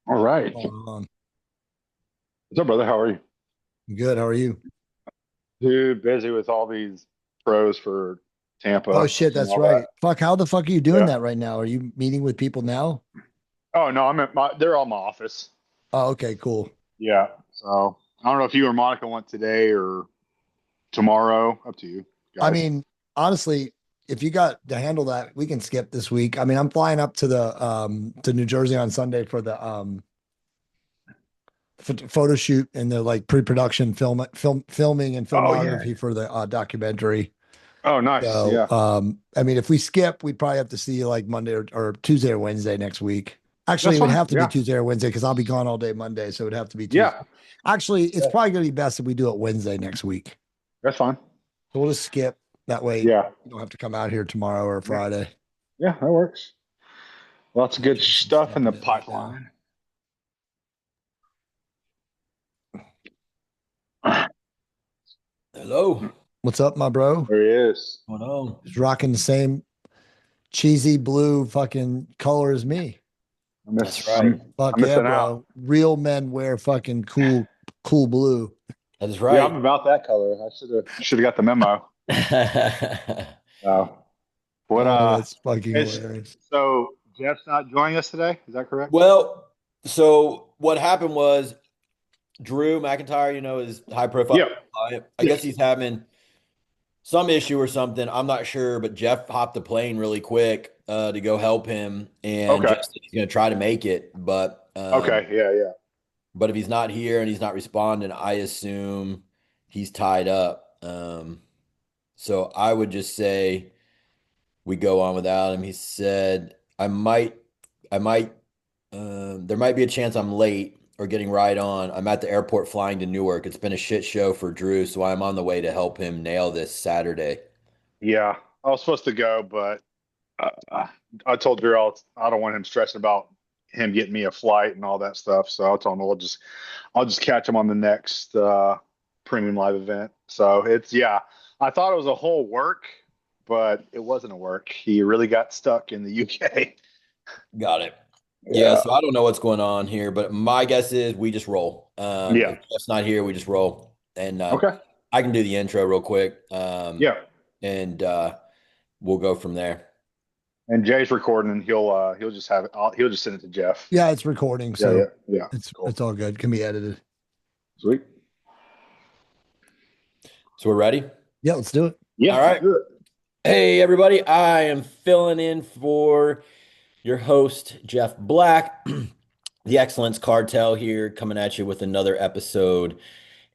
All right. Going on. What's up, brother? How are you? Good. How are you? Dude, busy with all these pros for Oh Tampa shit, and that's all that. right. Fuck, how the fuck are you doing Yeah. that right now? Are you meeting with people now? Oh no, they're all my office. Oh, okay, cool. Yeah. So I don't know if you or Monica want today or tomorrow. Up to you I guys. mean, honestly, if you got to handle that, we can skip this week. I mean, I'm flying up to the to New Jersey on Sunday for the photo shoot and the like pre-production filming and Oh yeah. filmography for the documentary. Oh nice. So, Yeah. I mean, if we skip, we'd probably have to see you like Monday or Tuesday or Wednesday next week. Actually, That's it would fine. have to be Yeah. Tuesday or Wednesday because I'll be gone all day Monday. So it would have to be Tuesday. Yeah. Actually, it's Yeah. probably going to be best if we do it Wednesday next week. That's fine. So we'll just skip. That way Yeah. you don't have to come out here tomorrow or Yeah. Friday. Yeah, that works. Lots of good Jason's stuff in the jumping in right now. pipeline. Hello. What's up, my bro? There he is. What's going on? He's rocking the same cheesy blue fucking color as me. That's right. I'm Fuck yeah, missing out. bro. Real men wear fucking cool blue. That is Yeah, I'm right. about that color. I should have got the memo. Oh, what Oh, that's fucking it's hilarious. so Jeff's not joining us today. Is that correct? Well, so what happened was Drew McIntyre, is high Yeah. profile client. I Yeah. guess he's having some issue or something. I'm not sure, but Jeff hopped the plane really quick to go help him, and Okay. Jeff said he's going to try to make it, Okay. Yeah. Yeah. but if he's not here and he's not responding, I assume he's tied up. So I would just say we go on without him. He said, there might be a chance I'm late or getting right on. I'm at the airport flying to Newark. It's been a shit show for Drew, so I'm on the way to help him nail this Saturday. Yeah. I was supposed to go, but uh, I told Drew I don't want him stressing about him getting me a flight and all that stuff. So I told him I'll just catch him on the next premium live event. So it's yeah. I thought it was a whole work, but it wasn't a work. He really got stuck in the UK. Got it. Yeah, Yeah. so I don't know what's going on here, but my guess is we just roll. Yeah. If Jeff's not here, we just roll. And Okay. I can do the intro real quick, Yeah. and we'll go from there. And Jay's recording, and he'll just have it. He'll just send it to Jeff. Yeah, it's recording, Yeah, yeah, so yeah. it's Cool. all good. Can be edited. Sweet. So we're ready? Yeah, let's do it. Yeah, All let's right. do it. Hey, everybody. I am filling in for your host, Jeff Black, the Excellence Cartel here, coming at you with another episode.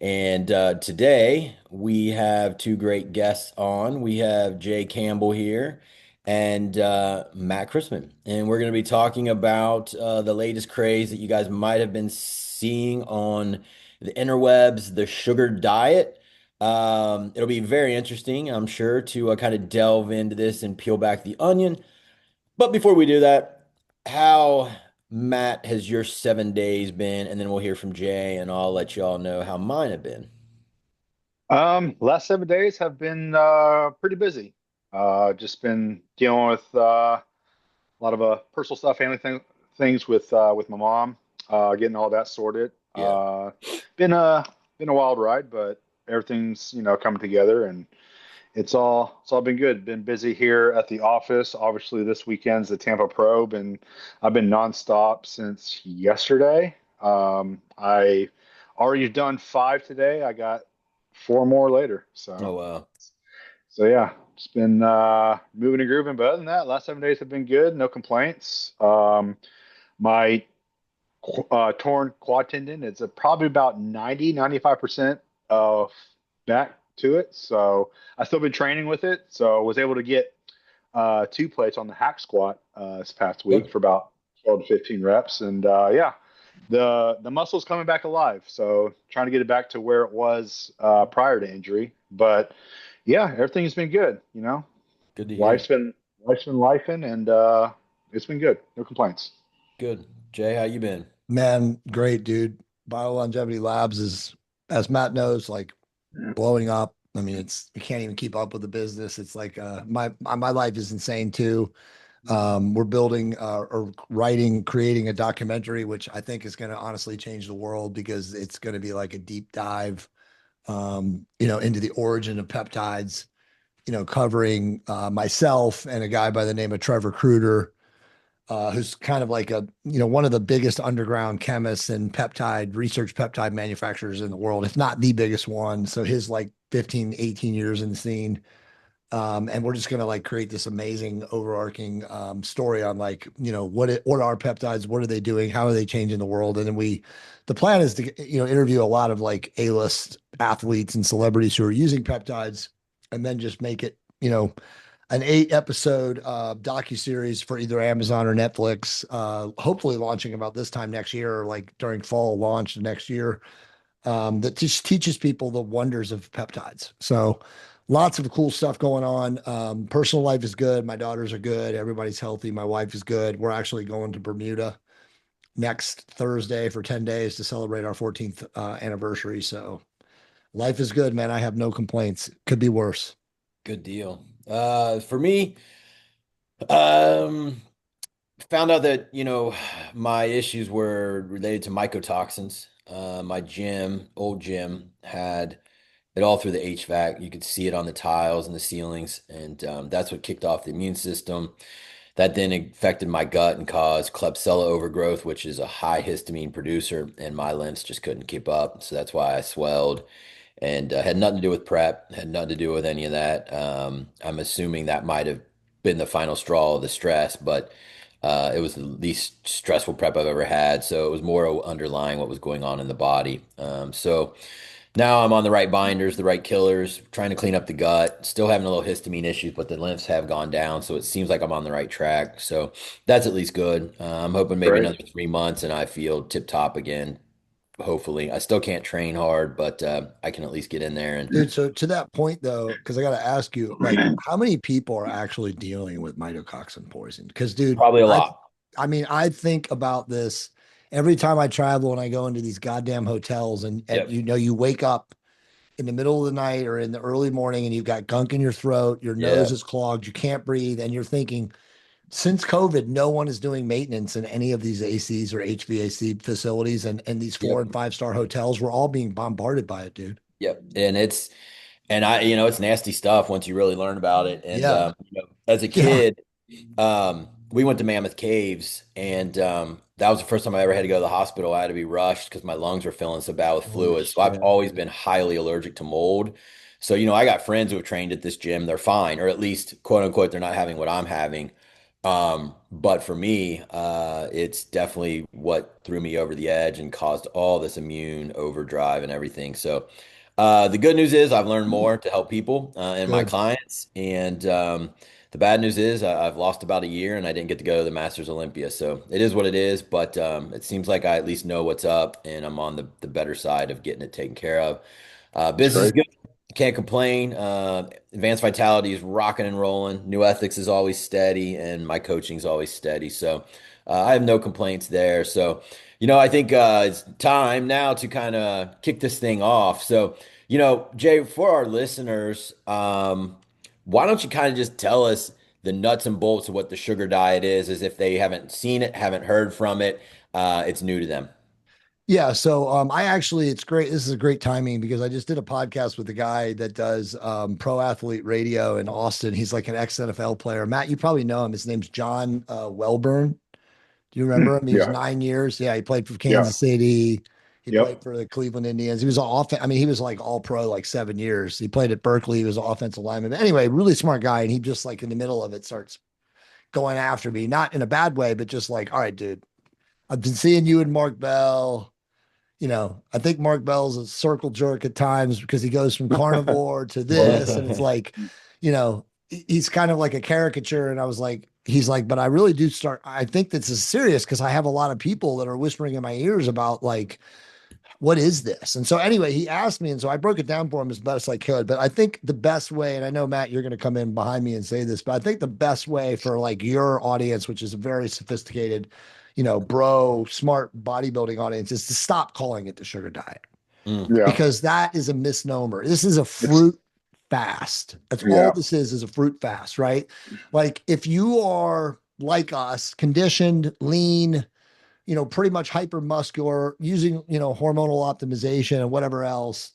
And today we have two great guests on. We have Jay Campbell here and Matt Christman. And we're going to be talking about the latest craze that you guys might have been seeing on the interwebs, the sugar diet. It'll be very interesting, I'm sure, to kind of delve into this and peel back the onion. But before we do that, how, Matt, has your 7 days been? And then we'll hear from Jay, and I'll let you all know how mine have been. Last 7 days have been pretty busy. Just been dealing with a lot of personal stuff, things with my mom, getting all that sorted. Yeah. Been a been a wild ride, but everything's coming together, and it's all been good. Been busy here at the office. Obviously, this weekend's the Tampa Probe, and I've been nonstop since yesterday. I already done five today. I got four more later. Oh, So wow. so yeah, it's been moving and grooving. But other than that, last 7 days have been good. No complaints. My torn quad tendon is probably about 95% of back to it. So I still been training with it. So was able to get two plates on the hack squat this past week Yep. for about 12 to 15 reps. And yeah, the muscle's coming back alive. So trying to get it back to where it was prior to injury. But yeah, everything's been good. Good to hear. Life's been lifing, and it's been good. No complaints. Good. Jay, how you been? Man, great, dude. Bio Longevity Labs is, as Matt knows, like blowing up. I mean, it's you can't even keep up with the business. It's like my life is insane too. We're building or writing, creating a documentary, which I think is going to honestly change the world because it's going to be like a deep dive, into the origin of peptides, covering myself and a guy by the name of Trevor Kruder, who's kind of like one of the biggest underground chemists and peptide manufacturers in the world, if not the biggest one. So his like 15, 18 years in the scene. And we're just going to like create this amazing overarching story on like, what are peptides? What are they doing? How are they changing the world? And then the plan is to, interview a lot of like A-list athletes and celebrities who are using peptides and then just make it, an 8-episode docuseries for either Amazon or Netflix, hopefully launching about this time next year or like during fall launch next year, that just teaches people the wonders of peptides. So lots of cool stuff going on. Personal life is good. My daughters are good. Everybody's healthy. My wife is good. We're actually going to Bermuda next Thursday for 10 days to celebrate our 14th anniversary. So life is good, man. I have no complaints. Could be worse. Good deal. For me, um, found out that, my issues were related to mycotoxins. My old gym, had it all through the HVAC. You could see it on the tiles and the ceilings, and that's what kicked off the immune system. That then affected my gut and caused Klebsiella overgrowth, which is a high histamine producer, and my lymphs just couldn't keep up. So that's why I swelled, and had nothing to do with prep, had nothing to do with any of that. I'm assuming that might have been the final straw of the stress, but it was the least stressful prep I've ever had. So it was more underlying what was going on in the body. So now I'm on the right binders, the right killers, trying to clean up the gut. Still having a little histamine issues, but the lymphs have gone down, so it seems like I'm on the right track. So that's at least good. I'm hoping maybe Great. another 3 months and I feel tip top again. Hopefully, I still can't train hard, but I can at least get in there and Dude, so to that point though, because I got to ask you, like, how many people are actually dealing with mycotoxin poison? Because, dude, probably a lot. I mean, I think about this every time I travel and I go into these goddamn hotels, and Yep. you wake up in the middle of the night or in the early morning and you've got gunk in your throat, your nose Yeah. is clogged, you can't breathe, and you're thinking, since COVID, no one is doing maintenance in any of these ACs or HVAC facilities, and these Yep. 4 and 5 star hotels. We're all being bombarded by it, dude. Yep. And it's nasty stuff once you really learn about it. And Yeah. as a Yeah. kid, we went to Mammoth Caves, and that was the first time I ever had to go to the hospital. I had to be rushed because my lungs were filling so bad with Holy fluids. So I've shit. always been highly allergic to mold. So, I got friends who have trained at this gym. They're fine, or at least, quote unquote, they're not having what I'm having. But for me, it's definitely what threw me over the edge and caused all this immune overdrive and everything. So, the good news is I've learned more to help people and my Good. clients. And the bad news is I've lost about a year and I didn't get to go to the Masters Olympia. So it is what it is. But it seems like I at least know what's up and I'm on the better side of getting it taken care of. That's Business is great. good. Can't complain. Advanced Vitality is rocking and rolling. New Ethics is always steady, and my coaching is always steady. So I have no complaints there. So, I think it's time now to kind of kick this thing off. So, Jay, for our listeners, why don't you kind of just tell us the nuts and bolts of what the sugar diet is, as if they haven't seen it, haven't heard from it, it's new to them. Yeah. So I actually, it's great. This is a great timing because I just did a podcast with a guy that does pro athlete radio in Austin. He's like an ex NFL player. Matt, you probably know him. His name's John Welburn. Do you remember him? He was Yeah. 9 years. Yeah, he played for Yeah. Kansas City. He played Yep. for the Cleveland Indians. He was all I mean, he was like all pro like 7 years. He played at Berkeley. He was an offensive lineman. But anyway, really smart guy. And he just like in the middle of it starts going after me, not in a bad way, but just like, all right, dude, I've been seeing you and Mark Bell. I think Mark Bell's a circle jerk at times because he goes from carnivore to this. And it's like, he's kind of like a caricature. And I was like, he's like, but I really do I think this is serious because I have a lot of people that are whispering in my ears about like, what is this? And so anyway, he asked me, and so I broke it down for him as best I could. But I think the best way, and I know Matt, you're going to come in behind me and say this, but I think the best way for like your audience, which is a very sophisticated, bro, smart bodybuilding audience, is to stop calling it the sugar diet Mm, Yeah. because that is a misnomer. This is a It's fruit fast. That's all yeah. this is a fruit fast, right? Like if you are like us, conditioned, lean, pretty much hypermuscular, using, hormonal optimization and whatever else.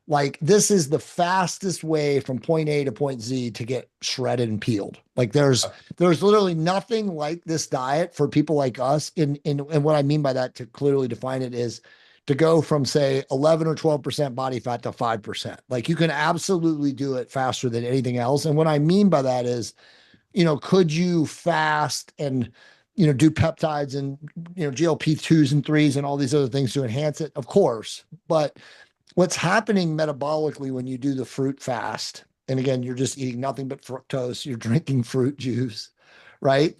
Like this is the fastest way from point A to point Z to get shredded and peeled. Like there's literally nothing like this diet for people like us. And what I mean by that, to clearly define it, is to go from say 11 or 12% body fat to 5%. Like you can absolutely do it faster than anything else. And what I mean by that is, could you fast and, do peptides and, GLP-2s and 3s and all these other things to enhance it? Of course. But what's happening metabolically when you do the fruit fast, and again, you're just eating nothing but fructose, you're drinking fruit juice, right?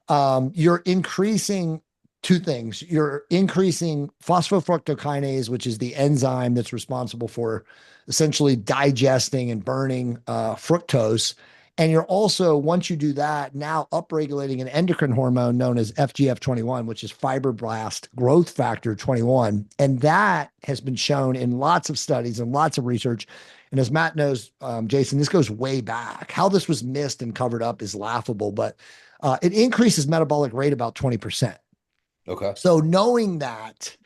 You're increasing two things. You're increasing phosphofructokinase, which is the enzyme that's responsible for essentially digesting and burning fructose. And you're also, once you do that, now upregulating an endocrine hormone known as FGF21, which is fibroblast growth factor 21. And that has been shown in lots of studies and lots of research. And as Matt knows, Jason, this goes way back. How this was missed and covered up is laughable, but it increases metabolic rate about 20%. Okay. So knowing that,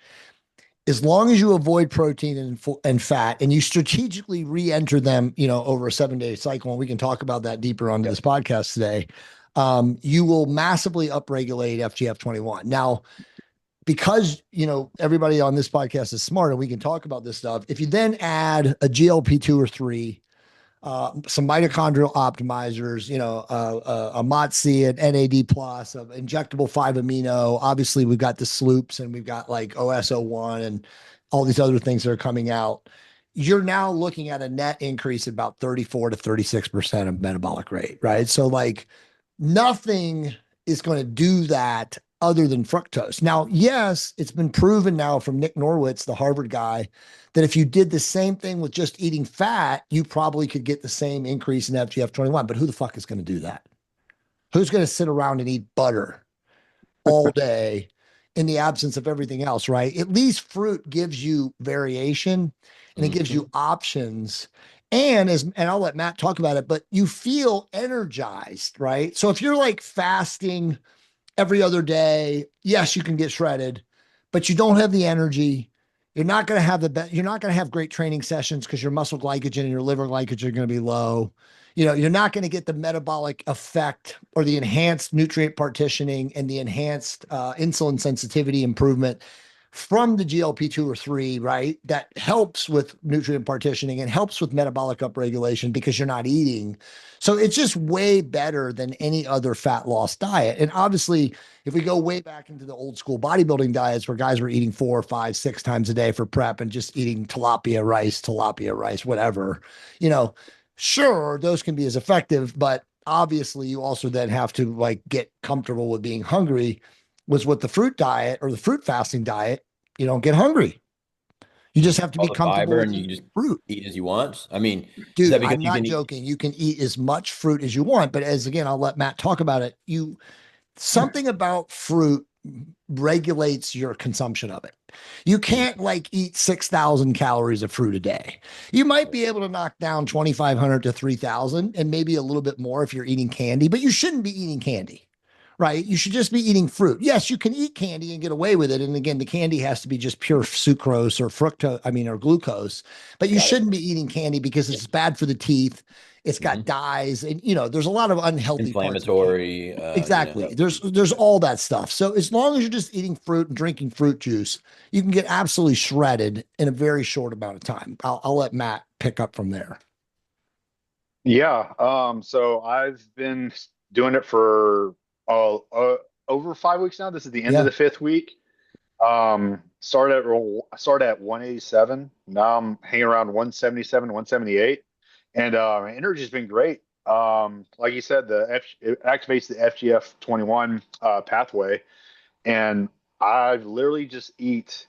as long as you avoid protein and fat, and you strategically re-enter them, over a 7-day cycle, and we can talk about that deeper on this podcast today, you will massively upregulate FGF21. Now, because, everybody on this podcast is smart and we can talk about this stuff, if you then add a GLP-2 or 3, some mitochondrial optimizers, a MOTS-C, an NAD plus, of injectable 5-amino. Obviously, we've got the sloops and we've got like OS01 and all these other things that are coming out. You're now looking at a net increase of about 34 to 36% of metabolic rate, right? So like nothing is going to do that other than fructose. Now, yes, it's been proven now from Nick Norwitz, the Harvard guy, that if you did the same thing with just eating fat, you probably could get the same increase in FGF21. But who the fuck is going to do that? Who's going to sit around and eat butter all day in the absence of everything else, right? At least fruit gives you variation and it gives you options. And I'll let Matt talk about it, but you feel energized, right? So if you're like fasting every other day, yes, you can get shredded, but you don't have the energy. You're not going to have you're not going to have great training sessions because your muscle glycogen and your liver glycogen are going to be low. You're not going to get the metabolic effect or the enhanced nutrient partitioning and the enhanced insulin sensitivity improvement from the GLP-2 or 3, right? That helps with nutrient partitioning and helps with metabolic upregulation because you're not eating. So it's just way better than any other fat loss diet. And obviously, if we go way back into the old school bodybuilding diets where guys were eating 4 or 5, 6 times a day for prep and just eating tilapia rice, whatever, sure, those can be as effective, but obviously you also then have to like get comfortable with being hungry. Was with the fruit diet or the fruit fasting diet, you don't get hungry. You just have to be comfortable fiber with and you can just fruit. eat as you want. I mean, is Dude, that because I'm you not can eat? joking. You can eat as much fruit as you want, but again, I'll let Matt talk about it. Something about fruit regulates your consumption of it. You can't like eat 6,000 calories of fruit a day. You might be able to knock down 2,500 to 3,000 and maybe a little bit more if you're eating candy, but you shouldn't be eating candy. Right? You should just be eating fruit. Yes, you can eat candy and get away with it. And again, the candy has to be just pure sucrose or or glucose, but you shouldn't be eating candy because it's bad for the teeth. It's got dyes and, there's a lot of unhealthy parts of Inflammatory, Exactly. There's all that stuff. So as long as you're just eating fruit and drinking fruit juice, you can get absolutely shredded in a very short amount of time. I'll let Matt pick up from there. Yeah. So I've been doing it for over 5 weeks now. This is the end of the 5th week. Started at 187. Now I'm hanging around 177, 178, and my energy's been great. Like you said, it activates the FGF21 pathway, and I literally just eat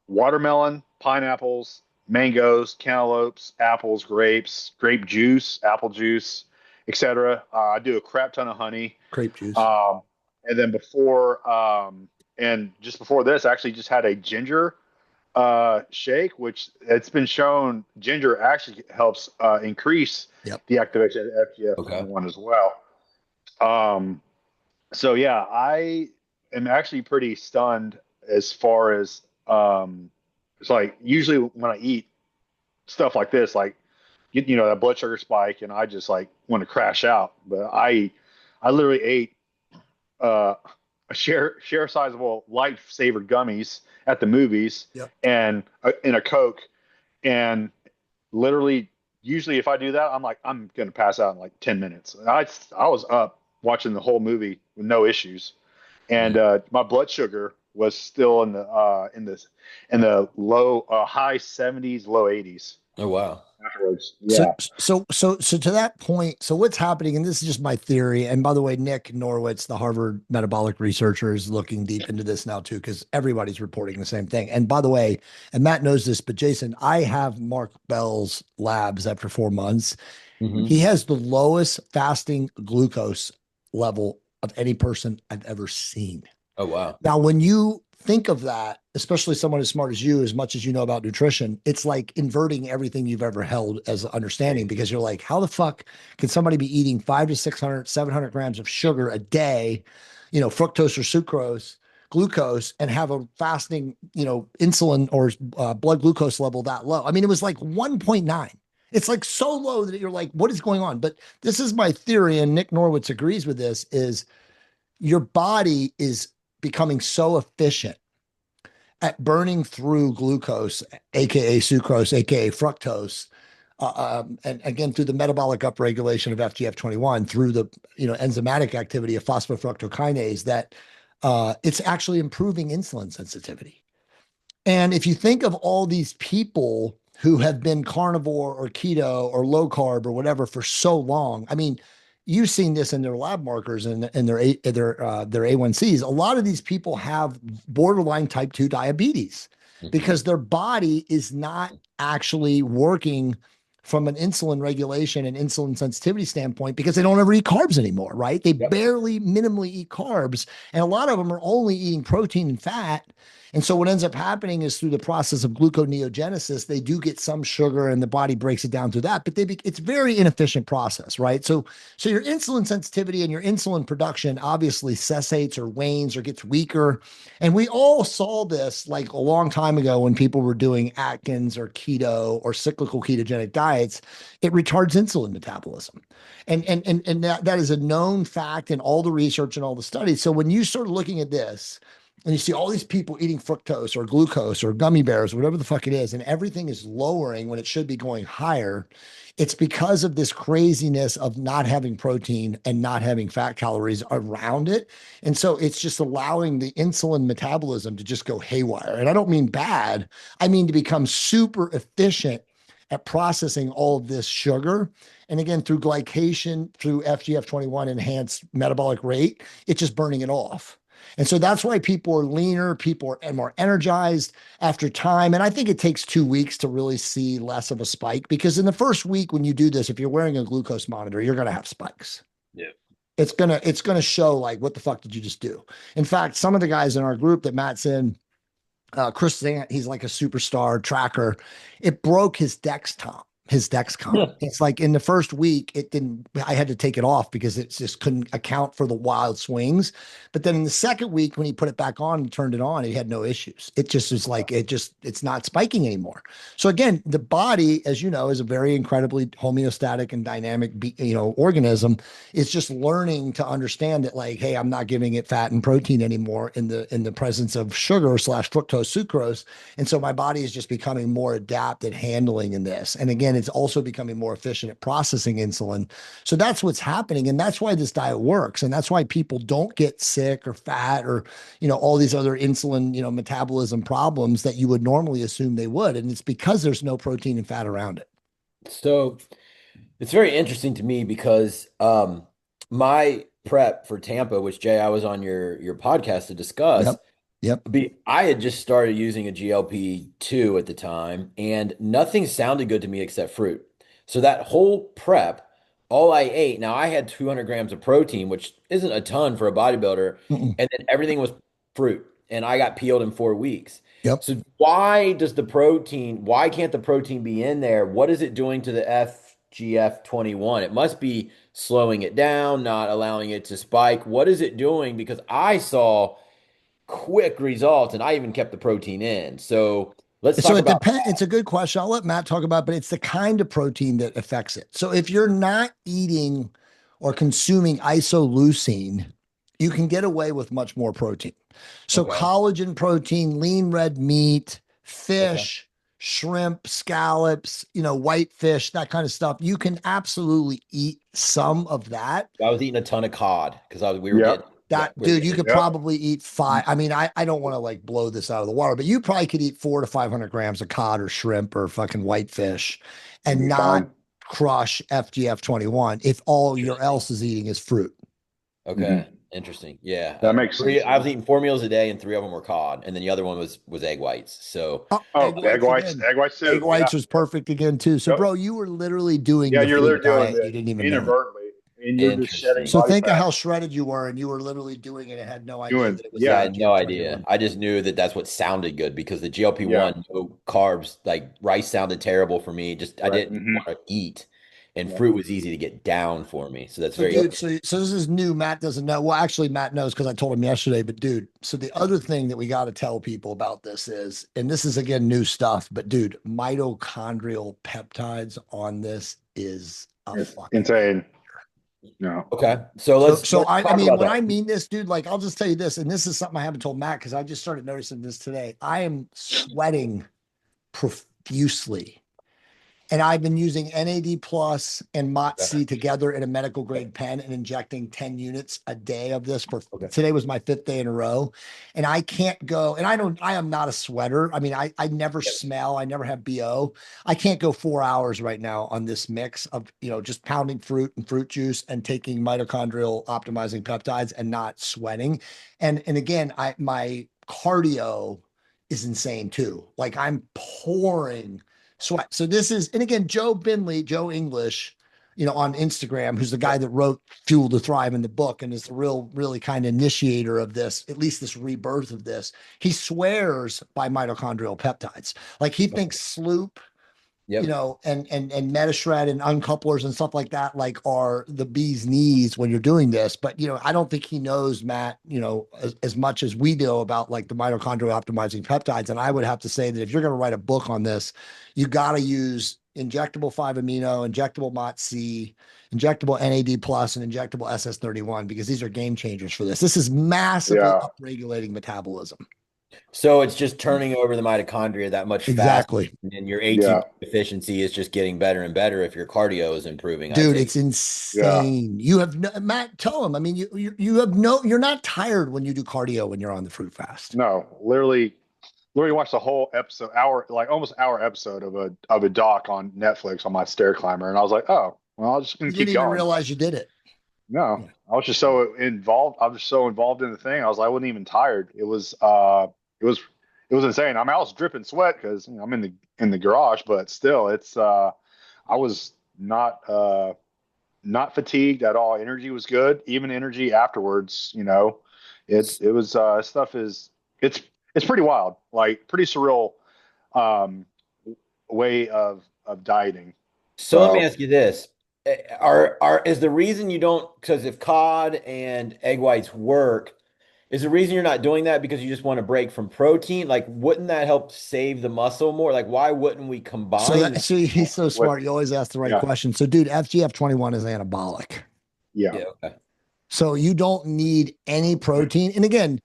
watermelon, pineapples, mangoes, cantaloupes, apples, grapes, grape juice, apple juice, etc. I do a crap ton of honey. Grape juice. And then just before this, I actually just had a ginger shake, which it's been shown ginger actually helps increase the activation of FGF21 as well. So yeah, I am actually pretty stunned as far as it's like usually when I eat stuff like this, like that blood sugar spike, and I just like want to crash out. But I literally ate uh, a share sizable lifesaver gummies at the movies Yep. and in a Coke, and literally usually if I do that, I'm gonna pass out in like 10 minutes. I was up watching the whole movie with no issues, and Mm. my blood sugar was still in the low high 70s, low 80s Oh, wow. afterwards. So, Yeah. so to that point, so what's happening, and this is just my theory. And by the way, Nick Norwitz, the Harvard metabolic researcher, is looking deep into this now too, because everybody's reporting the same thing. And by the way, and Matt knows this, but Jason, I have Mark Bell's labs after 4 months. He Hmm. has the lowest fasting glucose level of any person I've ever seen. Oh, wow. Now, when you think of that, especially someone as smart as you, as much as you know about nutrition, it's like inverting everything you've ever held as an understanding because you're like, how the fuck can somebody be eating 500 to 600, 700 grams of sugar a day, fructose or sucrose, glucose, and have a fasting, insulin or blood glucose level that low? I mean, it was like 1.9. It's like so low that you're like, what is going on? But this is my theory, and Nick Norwitz agrees with this, is your body is becoming so efficient at burning through glucose, aka sucrose, aka fructose, and again through the metabolic upregulation of FGF21 through the enzymatic activity of phosphofructokinase that it's actually improving insulin sensitivity. And if you think of all these people who have been carnivore or keto or low carb or whatever for so long, I mean, you've seen this in their lab markers and their A1Cs. A lot of these people have borderline type 2 diabetes Hmm. because their body is not actually working from an insulin regulation and insulin sensitivity standpoint because they don't ever eat carbs anymore, right? They Yep. barely minimally eat carbs. And a lot of them are only eating protein and fat. And so what ends up happening is through the process of gluconeogenesis, they do get some sugar and the body breaks it down through that, but it's very inefficient process, right? So your insulin sensitivity and your insulin production obviously cessates or wanes or gets weaker. And we all saw this like a long time ago when people were doing Atkins or keto or cyclical ketogenic diets. It retards insulin metabolism. And that is a known fact in all the research and all the studies. So when you start looking at this, and you see all these people eating fructose or glucose or gummy bears, or whatever the fuck it is, and everything is lowering when it should be going higher. It's because of this craziness of not having protein and not having fat calories around it. And so it's just allowing the insulin metabolism to just go haywire. And I don't mean bad, I mean to become super efficient at processing all of this sugar. And again, through glycation, through FGF21 enhanced metabolic rate, it's just burning it off. And so that's why people are leaner, people are more energized after time. And I think it takes 2 weeks to really see less of a spike because in the first week, when you do this, if you're wearing a glucose monitor, you're going to have spikes. Yeah. It's gonna show like what the fuck did you just do? In fact, some of the guys in our group that Matt's in, Chris Zant, he's like a superstar tracker. It broke his Dexcom. It's like in the first week, it didn't, I had to take it off because it just couldn't account for the wild swings. But then in the second week, when he put it back on and turned it on, he had no issues. It just was like, it's not spiking anymore. So again, the body, as you know, is a very incredibly homeostatic and dynamic, organism. It's just learning to understand that like, hey, I'm not giving it fat and protein anymore in the presence of sugar slash fructose sucrose. And so my body is just becoming more adept at handling in this. And again, it's also becoming more efficient at processing insulin. So that's what's happening. And that's why this diet works. And that's why people don't get sick or fat or, all these other insulin, metabolism problems that you would normally assume they would. And it's because there's no protein and fat around it. So it's very interesting to me because my prep for Tampa, which Jay, I was on your podcast to discuss, Yep. Yep. I had just started using a GLP-2 at the time, and nothing sounded good to me except fruit. So that whole prep, all I ate, now I had 200 grams of protein, which isn't a ton for a bodybuilder, Mm-mm. and then everything was fruit, and I got peeled in 4 weeks. Yep. So why can't the protein be in there? What is it doing to the FGF21? It must be slowing it down, not allowing it to spike. What is it doing? Because I saw quick results and I even kept the protein in. So let's So talk it about depends. It's a good question. I'll let Matt talk about it, but it's the kind of protein that affects it. So if you're not eating or consuming isoleucine, you can get away with much more protein. So okay. collagen protein, lean red meat, Okay. fish, shrimp, scallops, white fish, that kind of stuff. You can absolutely eat some of that. I was eating a ton of cod because we were getting Yep. yeah, That we were dude, you getting could Yep. probably eat five. I mean, I don't want to like blow this out of the water, but you probably could eat 400 to 500 grams of cod or shrimp or fucking whitefish You'll and be not fine. crush FGF21 if all you're interesting. else is eating is fruit. Okay. Hmm. Interesting. Yeah. That makes Three, sense. I was eating 4 meals a day and three of them were cod. And then the other one was egg whites. So Oh, Oh, egg egg whites whites, again. egg whites Egg too. Yeah. whites was perfect again too. So, Yep. bro, you were literally doing Yeah, the you're fruit literally doing diet. it You didn't even know it. inadvertently, and you're just shedding interesting. So body think of fat. how shredded you were, and you were literally doing it and had no idea Doing, that it was Yeah, the I yeah, had no idea. FGF21. I just knew that that's what sounded good because the yeah, GLP-1, no carbs, like rice sounded terrible for me. Just I right. didn't Hmm. want to eat, and Yeah. fruit was easy to get down for me. So that's So, very dude, interesting. so this is new. Matt doesn't know. Well, actually, Matt knows because I told him yesterday. But, dude, so the other thing that we got to tell people about this is, and this is again new stuff, but dude, mitochondrial peptides on this is a It's fucking game. insane. No. Okay, so So, let's so let's I talk mean, about when I that. mean this, dude, like I'll just tell you this, and this is something I haven't told Matt because I just started noticing this today. I am sweating profusely. And I've been using NAD plus and Okay. MOTC together in a medical Okay. grade pen and injecting 10 units a day of this for Okay. today was my 5th day in a row. And I can't go, and I am not a sweater. I mean, I never Yep. smell, I never have BO. I can't go 4 hours right now on this mix of, just pounding fruit and fruit juice and taking mitochondrial optimizing peptides and not sweating. And again, my cardio is insane too. Like I'm pouring sweat. So this is, and again, Joe English, on Instagram, who's the guy Yep. that wrote Fuel to Thrive in the book and is the really kind of initiator of this, at least this rebirth of this. He swears by mitochondrial peptides. Like he thinks Sloop, Yep. and Metashred and uncouplers and stuff like that, like are the bee's knees when you're doing this. But I don't think he knows, Matt, as much as we know about like the mitochondrial optimizing peptides. And I would have to say that if you're going to write a book on this, you got to use injectable 5-amino, injectable MOTC, injectable NAD plus, and injectable SS31 because these are game changers for this. This is massively Yeah. upregulating metabolism. So it's just turning over the mitochondria that much faster, Exactly. and your Yeah. ATP efficiency is just getting better and better if your cardio is improving, I Dude, take. it's Yeah. insane. You have no, Matt, tell him. I mean, you're not tired when you do cardio when you're on the fruit fast. No. Literally watched the whole episode, like almost hour episode of a doc on Netflix on my stair climber, and I was like, oh, well, I'm just gonna You keep didn't even going. realize you did it. No, Yeah. I was just so involved. I was so involved in the thing. I wasn't even tired. It was insane. I mean, I was dripping sweat because I'm in the garage, but still, I was not fatigued at all. Energy was good. Even energy afterwards, it was stuff is it's it's pretty wild, like pretty surreal um, way of dieting. So let me So ask you this. Are is the reason you don't, because if cod and egg whites work, is the reason you're not doing that because you just want to break from protein? Like, wouldn't that help save the muscle more? Like, why wouldn't we So combine that that? so he's so with smart. You always ask the right yeah, question. So, dude, FGF21 is anabolic. yeah, Yeah, okay. So you don't need any protein. And again,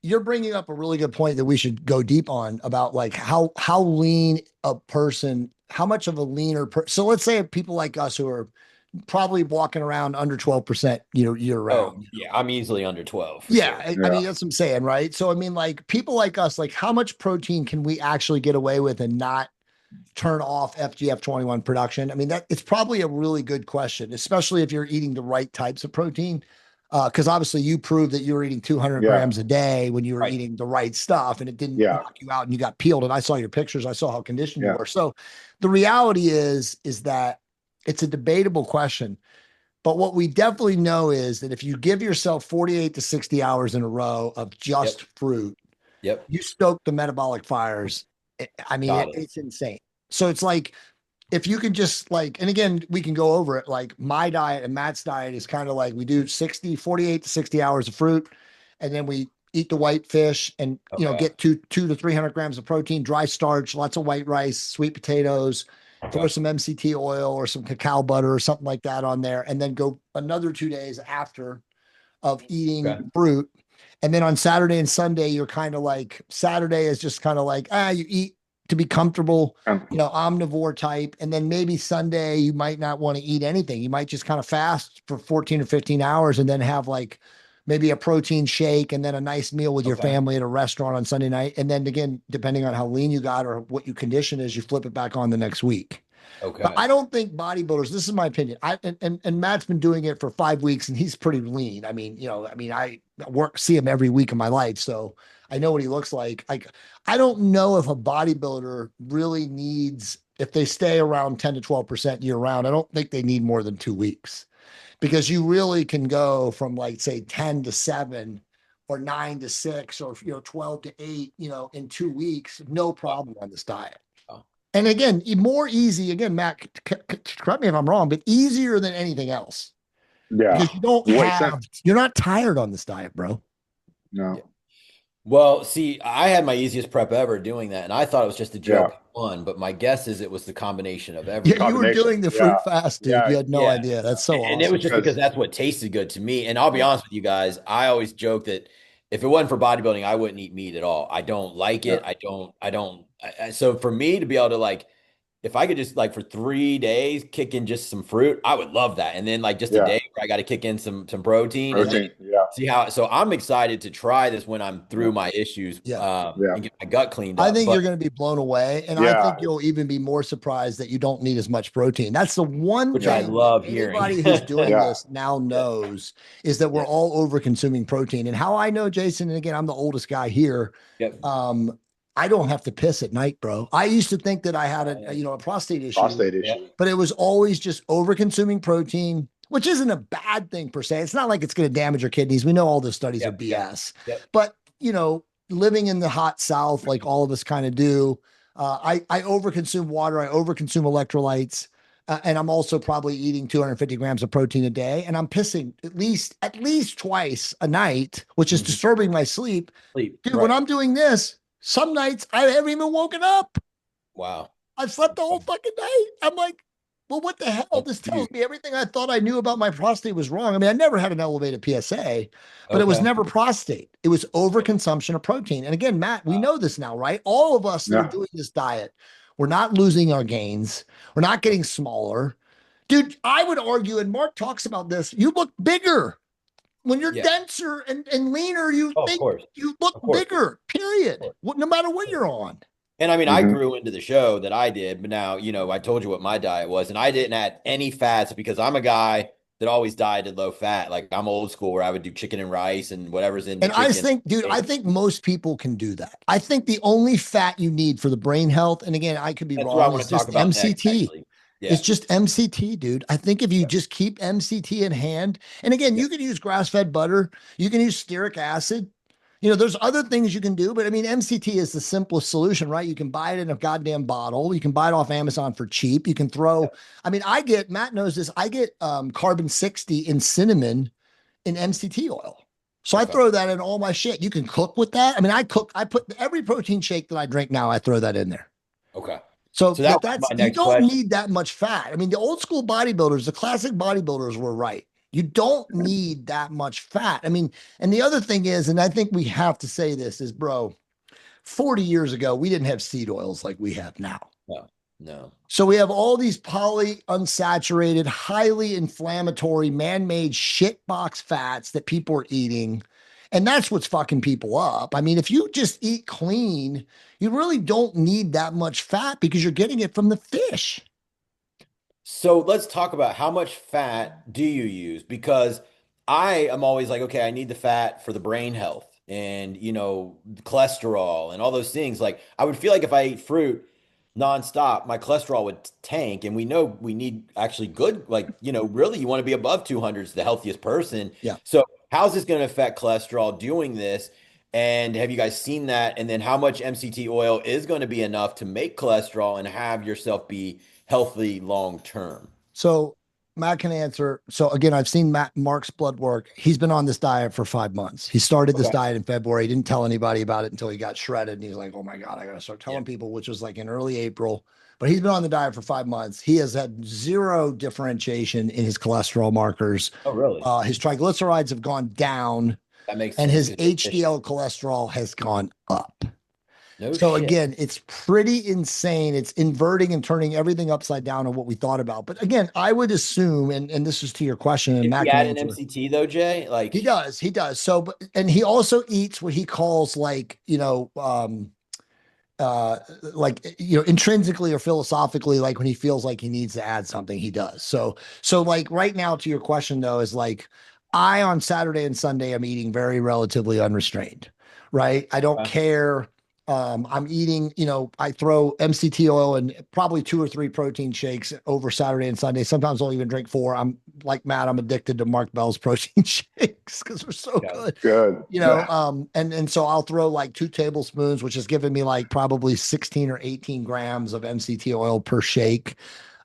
you're bringing up a really good point that we should go deep on about like how lean a person, how much of a leaner so let's say people like us who are probably walking around under 12%, year Oh, round. yeah, I'm easily under 12 for Yeah, sure. I yeah, mean that's what I'm saying, right? So I mean, like people like us, like how much protein can we actually get away with and not turn off FGF21 production? I mean, that it's probably a really good question, especially if you're eating the right types of protein. Because obviously you proved that you were eating 200 yeah, grams a day when you were Right. eating the right stuff and it didn't yeah, knock you out and you got peeled. And I saw your pictures. I saw how conditioned you yeah, were. So the reality is that it's a debatable question. But what we definitely know is that if you give yourself 48 to 60 hours in a row of Yep. just fruit, Yep. you stoke the metabolic fires. I mean, Got it. it's insane. So it's like if you can just like, and again, we can go over it. Like my diet and Matt's diet is kind of like we do 48 to 60 hours of fruit, and then we eat the white fish and, Okay. get two to 300 grams of protein, dry starch, lots of white rice, sweet potatoes, throw Okay. some MCT oil or some cacao butter or something like that on there, and then go another 2 days after of eating Okay. fruit. And then on Saturday and Sunday, you're kind of like, Saturday is just kind of like, you eat to be comfortable, omnivore type. And then maybe Sunday, you might not want to eat anything. You might just kind of fast for 14 or 15 hours and then have like maybe a protein shake and then a nice meal with your Okay. family at a restaurant on Sunday night. And then again, depending on how lean you got or what your condition is, you flip it back on the next week. But Okay. I don't think bodybuilders, this is my opinion. And Matt's been doing it for 5 weeks and he's pretty lean. I mean, I see him every week of my life. So I know what he looks like. I don't know if a bodybuilder really needs, if they stay around 10 to 12% year round, I don't think they need more than 2 weeks because you really can go from like, say, 10 to 7 or 9 to 6 or, 12 to 8, in 2 weeks, no problem on this diet. Oh, And again, more easy, again, Matt, correct me if I'm wrong, but easier than anything else Yeah. because you're not tired on this diet, bro. No. yeah. Well, see, I had my easiest prep ever doing that, and I thought it was just a Yeah. joke one, but my guess is it was the combination of Yeah, you everything. were Combination. doing the Yeah. fruit fast, dude. Yeah. You had no Yeah. idea. That's so And it was awesome. just because Because that's what tasted good to me. And I'll be honest with you guys, I always joke that if it wasn't for bodybuilding, I wouldn't eat meat at all. I don't like yeah. it. So for me to be able to like, if I could just like for 3 days kick in just some fruit, I would love that. And then like just a Yeah. day where I got to kick in some protein and then Protein. Yeah. see how. So I'm excited to try this when I'm Yeah. through my issues Yeah. Yeah. and get my gut cleaned I up. think you're But going to be blown away. And I Yeah. think you'll even be more surprised that you don't need as much protein. That's the one which I thing that love hearing. anybody who's doing Yeah. this now Yeah. knows is that we're Yeah. all over consuming protein. And how I know, Jason, and again, I'm the oldest guy here. Yep. I don't have to piss at night, bro. I used to think that I had a prostate issue, Prostate Yeah. issue. but it was always just over consuming protein, which isn't a bad thing per se. It's not like it's going to damage your kidneys. We know all the studies are Yep. Yep. BS, Yep. but living in the hot South, like all of us kind of do, I overconsume water. I overconsume electrolytes. And I'm also probably eating 250 grams of protein a day, and I'm pissing at least twice a night, which is Mhm. disturbing my sleep. Sleep. Dude, when Right. I'm doing this, some nights I haven't even woken up. Wow. I've slept the whole fucking night. I'm like, well, what the hell? This tells me everything I thought I knew about my prostate was wrong. I mean, I never had an elevated PSA, but it was Okay. never prostate. It was overconsumption of protein. And again, Matt, we know this now, right? All of us that are Yeah. doing this diet, we're not losing our gains. We're not getting smaller. Dude, I would argue, and Mark talks about this, you look bigger. When you're Yeah. denser and leaner, you Oh, of think course. you look Of course. bigger, period. Of No matter what you're on. And I mean, I Mhm. grew into the show that I did, but now, I told you what my diet was, and I didn't add any fats because I'm a guy that always dieted low fat. Like I'm old school where I would do chicken and rice and whatever's in the And I chicken. think, dude, I think most people can do that. I think the only fat you need for the brain health, and again, I could be That's what I wrong, want is to talk just about next, MCT. actually. Yeah. It's just MCT, dude. I think if you Yeah. just keep MCT in hand, and again, Yeah. you can use grass-fed butter, you can use stearic acid. There's other things you can do, but I mean, MCT is the simplest solution, right? You can buy it in a goddamn bottle. You can buy it off Amazon for cheap. You can I mean, Matt knows this, I get carbon 60 in cinnamon in MCT oil. So I Okay. throw that in all my shit. You can cook with that. I mean, I put every protein shake that I drink now, I throw that in there. Okay. So So that was that's, my you next don't question. need that much fat. I mean, the old school bodybuilders, the classic bodybuilders were right. You don't need that much fat. I mean, and the other thing is, and I think we have to say this is, bro, 40 years ago, we didn't have seed oils like we have now. No. No. So we have all these polyunsaturated, highly inflammatory, man-made shitbox fats that people are eating. And that's what's fucking people up. I mean, if you just eat clean, you really don't need that much fat because you're getting it from the fish. So let's talk about how much fat do you use? Because I am always like, okay, I need the fat for the brain health and, cholesterol and all those things. Like I would feel like if I ate fruit nonstop, my cholesterol would tank. And we know we need actually good, like, really you want to be above 200 is the healthiest person. Yeah. So how's this going to affect cholesterol doing this? And have you guys seen that? And then how much MCT oil is going to be enough to make cholesterol and have yourself be healthy long term? So Matt can answer. So again, I've seen Mark's blood work. He's been on this diet for 5 months. He started this Okay. diet in February. He didn't tell anybody about it until he got shredded. And he's like, oh my God, I got to start telling people, which was like in early April. But he's been on the diet for 5 months. He has had zero differentiation in his cholesterol markers. Oh, really? His triglycerides have gone down That makes and sense. his HDL cholesterol has gone up. No So shit. again, it's pretty insane. It's inverting and turning everything upside down on what we thought about. But again, I would assume, and this is to your question, and If Matt you can add an answer. MCT though, Jay, like He does. So, and he also eats what he calls like, intrinsically or philosophically, like when he feels like he needs to add something, he does. So like right now to your question though, is like I on Saturday and Sunday, I'm eating very relatively unrestrained, right? I don't care. I'm eating, I throw MCT oil and probably 2 or 3 protein shakes over Saturday and Sunday. Sometimes I'll even drink 4. I'm like Matt, I'm addicted to Mark Bell's protein shakes because they're so good. Good. And so I'll throw like 2 tablespoons, which is giving me like probably 16 or 18 grams of MCT oil per shake.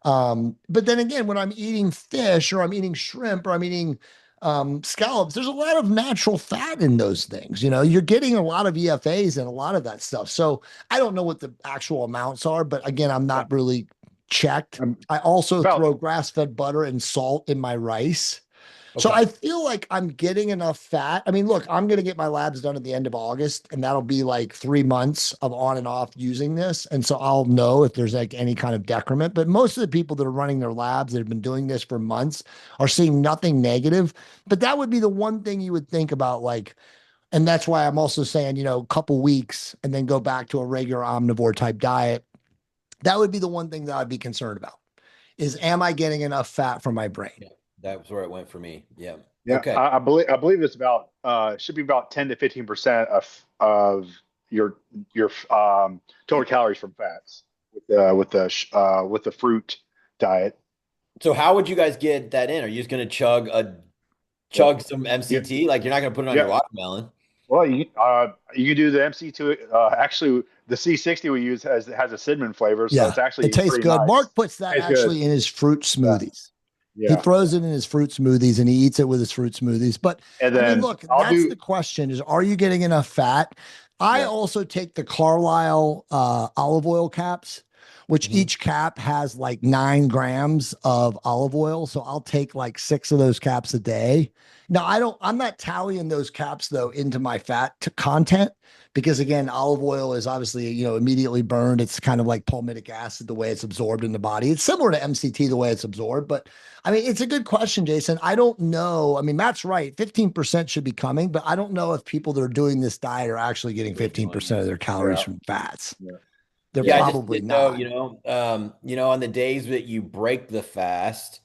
But then again, when I'm eating fish or I'm eating shrimp or I'm eating scallops, there's a lot of natural fat in those things. You're getting a lot of EFAs and a lot of that stuff. So I don't know what the actual amounts are, but again, I'm not really checked. I also throw grass-fed butter and salt in my rice. So I feel like I'm getting enough fat. I mean, look, I'm going to get my labs done at the end of August, and that'll be like 3 months of on and off using this. And so I'll know if there's like any kind of decrement. But most of the people that are running their labs that have been doing this for months are seeing nothing negative. But that would be the one thing you would think about, like, and that's why I'm also saying, a couple weeks and then go back to a regular omnivore type diet. That would be the one thing that I'd be concerned about is, am I getting enough fat for my brain? Yeah, that was where it went for me. Yeah. Yeah. Okay. I believe it's about should be about 10 to 15% of your total calories from fats with the fruit diet. So how would you guys get that in? Are you just going to chug some MCT? Like you're not going to put it on your watermelon. Well, you can do the MC2. Actually, the C60 we use has a cinnamon flavor, so it's actually it tastes good. nice. Mark puts that actually in his fruit smoothies. Yeah. He throws it in his fruit smoothies and he eats it with his fruit smoothies. But I mean, look, that's the question: is are you getting enough fat? I also take the Carlisle olive oil caps, which each cap has like 9 grams of olive oil. So I'll take like 6 of those caps a day. Now I'm not tallying those caps though into my fat content because again, olive oil is obviously, immediately burned. It's kind of like palmitic acid, the way it's absorbed in the body. It's similar to MCT, the way it's absorbed, but I mean, it's a good question, Jason. I don't know. I mean, Matt's right. 15% should be coming, but I don't know if people that are doing this diet are actually getting 15% of their calories from fats. They're probably not. On the days that you break the fast,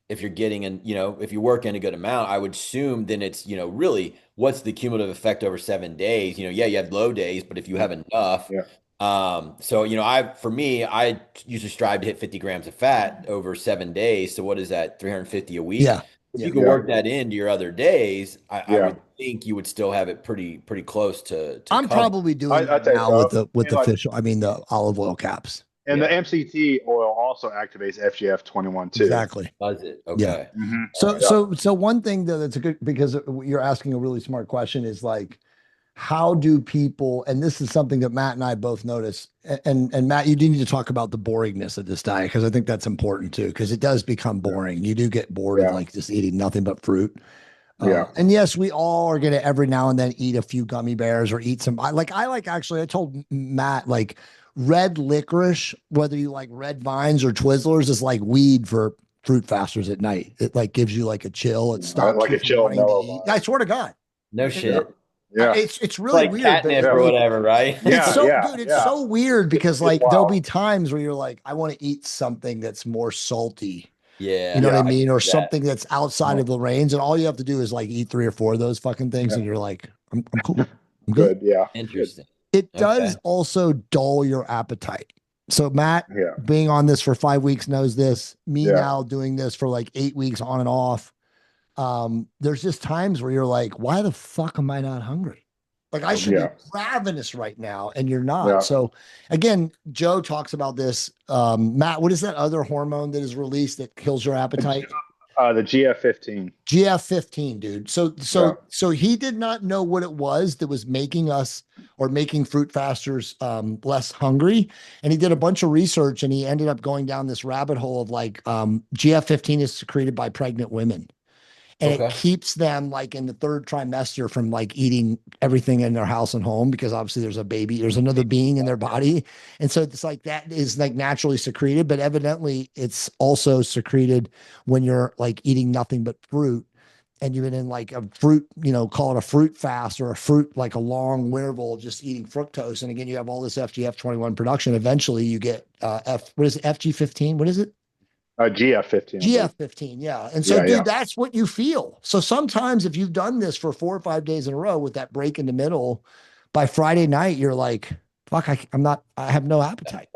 if you're getting if you work in a good amount, I would assume then it's, really what's the cumulative effect over 7 days? You have low days, but if you have enough, so, I usually strive to hit 50 grams of fat over 7 days. So what is that? 350 a week. Yeah. If you can work that into your other days, I would think you would still have it pretty close to I'm probably doing that now with the fish. I mean, the olive oil caps. And the MCT oil also activates FGF21 too. Exactly. Does it? Okay. Yeah. Mm-hmm. So one thing that's a good, because you're asking a really smart question, is like, how do people, and this is something that Matt and I both notice, and Matt, you do need to talk about the boringness of this diet, because I think that's important too, because it does become boring. You do get bored of like just eating nothing but fruit. And yes, we all are going to every now and then eat a few gummy bears or eat some, I told Matt, like, red licorice, whether you like red vines or Twizzlers, is like weed for fruit fasters at night. It like gives you like a chill. It stops like you a from chill. wanting to eat. I swear to God. No shit. Yeah. It's really like weird. Catnip or whatever, right? It's so weird because like there'll be times where you're like, I want to eat something that's more salty. Yeah. You know what I mean? Or something that's outside of the range. And all you have to do is like eat 3 or 4 of those fucking things. And you're like, I'm cool. I'm good. Yeah. Interesting. It does also dull your appetite. So Matt, being on this for 5 weeks, knows this. Me now doing this for like 8 weeks on and off. There's just times where you're like, why the fuck am I not hungry? Like I should be Yeah. ravenous right now, and you're not. Yeah. So again, Joe talks about this. Matt, what is that other hormone that is released that kills your appetite? The GF15. GF15, dude. So Yeah. so so he did not know what it was that was making us or making fruit fasters less hungry. And he did a bunch of research and he ended up going down this rabbit hole of like GF15 is secreted by pregnant women. And it Okay. keeps them like in the third trimester from like eating everything in their house and home because obviously there's a baby, there's another being in their body. And so it's like that is like naturally secreted, but evidently it's also secreted when you're like eating nothing but fruit and you've been in like a fruit, call it a fruit fast or a fruit, like a long interval, just eating fructose. And again, you have all this FGF21 production. Eventually you get what is it, FG15? What is it? GF15, I believe. GF15, yeah. And so, Yeah, dude, yeah. that's what you feel. So sometimes if you've done this for 4 or 5 days in a row with that break in the middle, by Friday night, you're like, fuck, I have no appetite.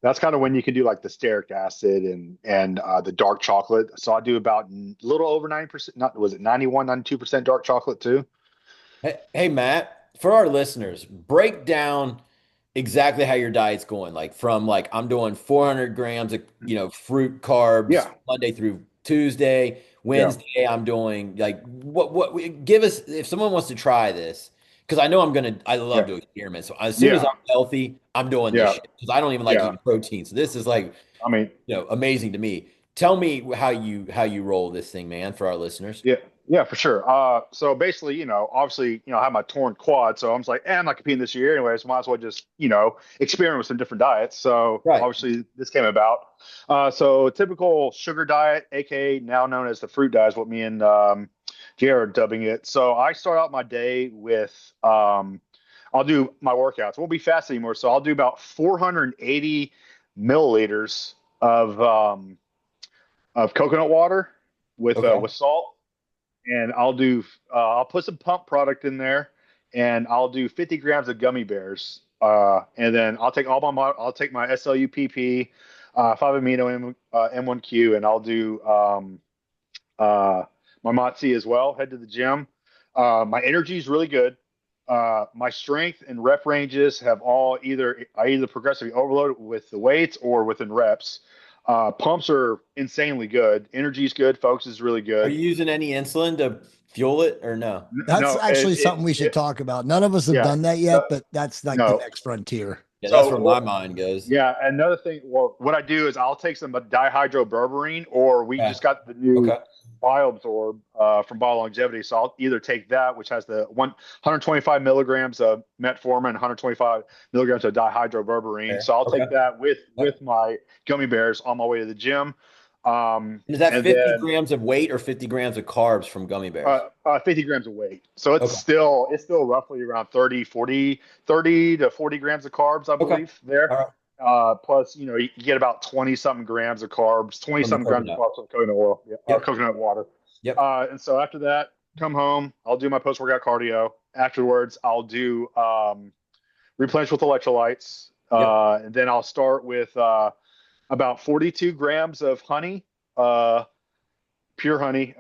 That's kind of when you can do like the stearic acid and the dark chocolate. So I do about a little over 90%. Not was it 91, 92% dark chocolate too? Hey, Matt, for our listeners, break down exactly how your diet's going. Like from like I'm doing 400 grams of fruit carbs Yeah, Monday through Tuesday. yeah, Wednesday I'm doing like what give us if someone wants to try this because I love yeah, to experiment. So as soon as yeah, I'm healthy, I'm doing this yeah, shit because I don't even like yeah. eating protein. So this is like I mean, amazing to me. Tell me how you roll this thing, man, for our listeners. yeah, yeah, for sure. So basically, obviously, I have my torn quad, so I'm just like, I'm not competing this year anyway, so might as well just, experiment with some different diets. So Right. obviously, this came about. So typical sugar diet, aka now known as the fruit diet, is what me and Jared are dubbing it. So I start out my day with, I'll do my workouts. Won't be fast anymore, so I'll do about 480 milliliters of coconut water Okay. with salt, and I'll put some pump product in there, and I'll do 50 grams of gummy bears, and then I'll take my SLUPP, 5 amino M1Q, and I'll do my Motzi as well. Head to the gym. My energy is really good. My strength and rep ranges have all I either progressively overload with the weights or within reps. Pumps are insanely good. Energy is good. Focus is really Are good. you using any insulin to fuel it or no? That's No, actually something we should talk about. None of us have yeah, done that no, yet, but that's like the no. next frontier. Yeah, that's So, where my mind goes. yeah, another thing. Well, what I do is I'll take some dihydroberberine, or we Yeah. just got the new Okay. BioAbsorb from BioLongevity. So I'll either take that, which has the 125 milligrams of metformin, 125 milligrams of dihydroberberine. Fair. So I'll Okay. take that with Yep. my gummy bears on my way to the gym. And is that And 50 then grams of weight or 50 grams of carbs from gummy bears? 50 grams of weight. So Okay. it's still roughly around 30 to 40 grams of carbs, I Okay. believe there. All right. Plus, you get about 20 something grams of carbs, 20 From the something grams of coconut. carbs from coconut oil, Yep. coconut water. Yep. And so after that, come home, I'll do my post-workout cardio. Afterwards, I'll do replenish with electrolytes. Yep. And then I'll start with about 42 grams of honey. Pure honey,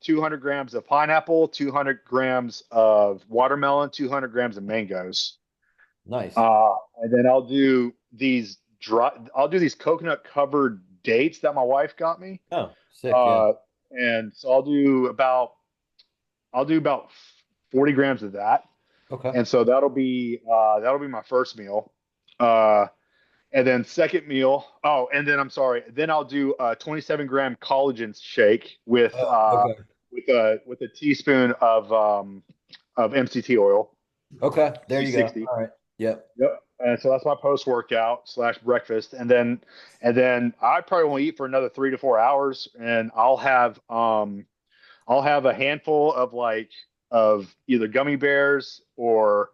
200 grams of pineapple, 200 grams of watermelon, 200 grams of mangoes. Nice. And then I'll do these coconut covered dates that my wife got me. Oh, sick. Yeah. Uh, and so I'll do about 40 grams of that. Okay. And so that'll be my first meal. And then second meal. Oh, and then I'm sorry. Then I'll do a 27-gram collagen shake Okay. with a teaspoon of MCT oil. Okay. There you go. 360. All right. Yep. Yep. And so that's my post workout / breakfast, and then I probably won't eat for another 3 to 4 hours, and I'll have a handful of either gummy bears or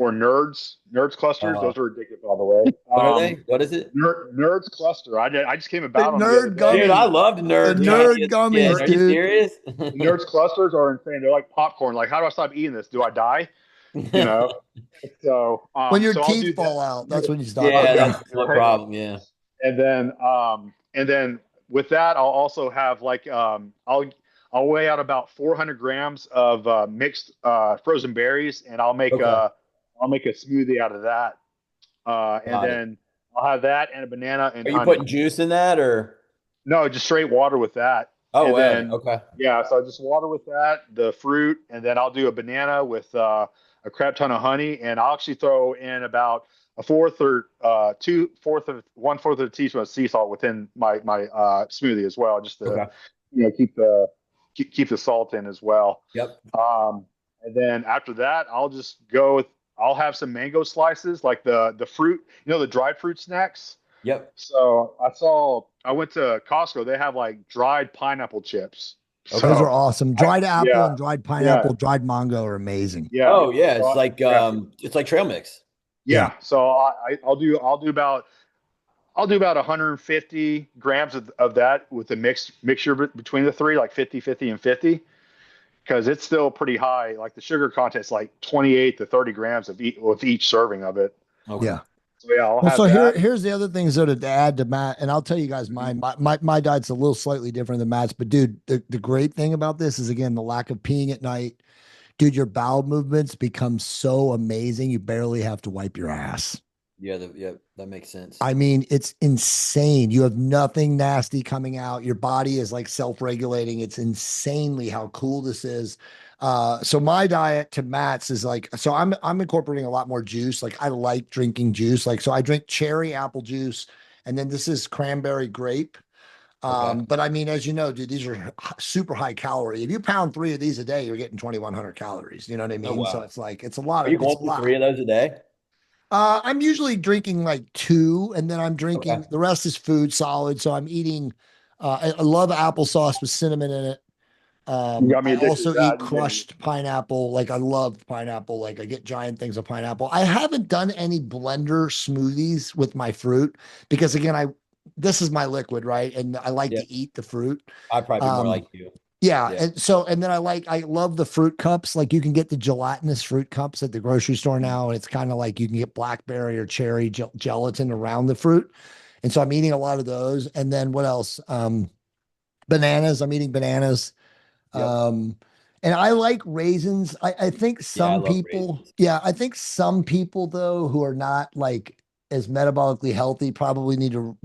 nerds clusters. Uh, Those are addictive, by the way. what are they? What is it? Nerds cluster. I just came The about them the other nerd day. Dude, I gummies. loved The nerd nerd candy as a kid. gummies, Are you dude. serious? Nerds clusters are insane. They're like popcorn. Like, how do I stop eating this? Do I die? You know. So When your so I'll do teeth that. fall out, that's when you stop. Yeah, Yeah. that's the problem. Yeah. And then with that, I'll also have I'll weigh out about 400 grams of mixed frozen berries, and Okay. I'll make a smoothie out of that. And Got it. then I'll have that and a banana and Are you honey. putting juice in that or? No, just straight water with that. Oh, And way. then, Okay. yeah, so just water with that, the fruit, and then I'll do a banana with a crap ton of honey, and I'll actually throw in about a fourth or one fourth of a teaspoon of sea salt within my smoothie as well, just to Okay. keep the salt in as well. Yep. And then after that, I'll have some mango slices, like the fruit, the dried fruit snacks. Yep. So I went to Costco. They have like dried pineapple chips. Okay. Those are So awesome. Dried apple yeah, and dried yeah, pineapple, dried mango are amazing. yeah. Oh, yeah. So yeah, It's like trail mix. Yeah. yeah. So I'll do about 150 grams of that with a mixture between the three, like 50, 50, and 50, because it's still pretty high. Like the sugar content's like 28 to 30 grams with each serving of it. Okay. Yeah. So yeah, I'll Well, have so that. here's the other things though to add to Matt, and I'll tell you guys Mhm. mine. My diet's a little slightly different than Matt's, but dude, the great thing about this is again the lack of peeing at night. Dude, your bowel movements become so amazing. You barely have to wipe your ass. Yeah, that makes sense. I mean, it's insane. You have nothing nasty coming out. Your body is like self-regulating. It's insanely how cool this is. So my diet to Matt's is like, so I'm incorporating a lot more juice. Like I like drinking juice. Like, so I drink cherry apple juice, and then this is cranberry grape. Okay. But I mean, as you know, dude, these are super high calorie. If you pound three of these a day, you're getting 2,100 calories. You know what I Oh, mean? So wow. it's like, it's a lot Are of, you it's going a through three lot. of those a day? I'm usually drinking like two, and then I'm Okay. drinking the rest is food solid. So I'm eating. I love applesauce with cinnamon in it. You got me I addicted to also that. eat crushed pineapple. Like I love pineapple. Like I get giant things of pineapple. I haven't done any blender smoothies with my fruit because again, this is my liquid, right? And I like Yeah. to eat the fruit. I'd probably be more Um, like you. yeah, Yeah. and then I love the fruit cups. Like you can get the gelatinous fruit cups at the grocery store now, and it's kind of like you can get blackberry or cherry gelatin around the fruit. And so I'm eating a lot of those. And then what else? Bananas. I'm eating bananas. Yep. Um, and I like raisins. I think Yeah, I some love people, raisins. yeah, I think some people though who are not like as metabolically healthy probably need to